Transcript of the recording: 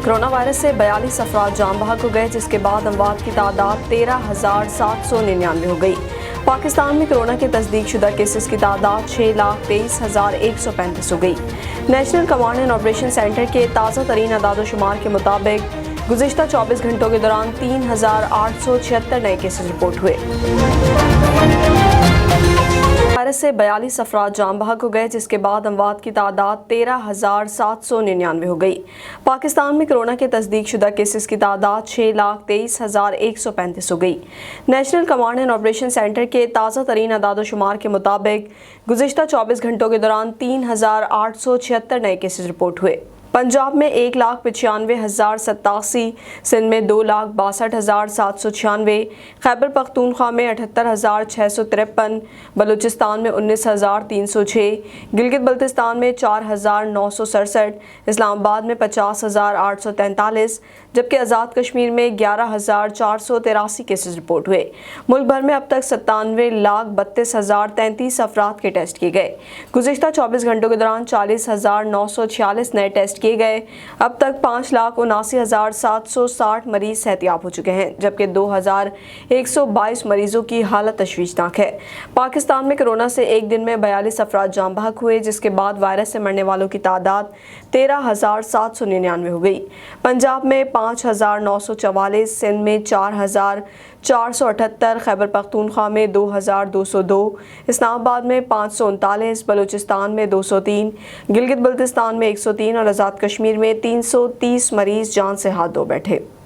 Corona virus से 42 अफराद जान बहक हो गए, जिसके बाद अमवात की तादाद 13,799 हो गई। पाकिस्तान में कोरोना के तस्दीक शुदा केसेस की तादाद 6,23,135 हो गई। National command and operation centre के ताज़ा तरीन अदाद-ओ-शुमार के मुताबिक गुज़िश्ता 24 घंटों के दौरान 3,876 नए केसेस रिपोर्ट हुए। वायरस से 42 अफराद जान बहक हो गए, जिसके बाद अमवात की तादाद 13,799 हो गई। पाकिस्तान में कोरोना के तस्दीक शुदा केसेस की तादाद 6,23,135 हो गई। National command and operation centre के ताज़ा तरीन अदाद-ओ-शुमार के मुताबिक गुज़िश्ता 24 घंटों के दौरान 3,876 नए केसेस रिपोर्ट हुए। पंजाब में 1,95,087, सिंध में 2,62,796, खैबर पख्तूनख्वा में 78,653, बलूचिस्तान में 19,306, गिलगित बल्तिस्तान में 4,967, इस्लामाबाद में 50,843, जबकि आज़ाद कश्मीर में 11,483 केसेस रिपोर्ट हुए। मुल्क भर में अब तक 97,32,033 अफराद के टेस्ट किए गए। गुज़िश्ता 24 घंटों के दौरान 40,946 नए टेस्ट किए गए। अब तक 5,79,760 मरीज सेहतियाब हो चुके हैं, जबकि 2,122 मरीजों की हालत तशवीशनाक है। पाकिस्तान में कोरोना से एक दिन में 42 अफराद जान बहक हुए, जिसके बाद वायरस से मरने वालों की तादाद 13,799 हो गई। पंजाब में 5,944, सिंध में 4,478, खैबर पख्तूनख्वा में 2,202, इस्लामाबाद में 539, बलूचिस्तान में 203, गिलगित बल्तिस्तान में 103 और आज़ाद कश्मीर में 330 मरीज जान से हाथ धो बैठे।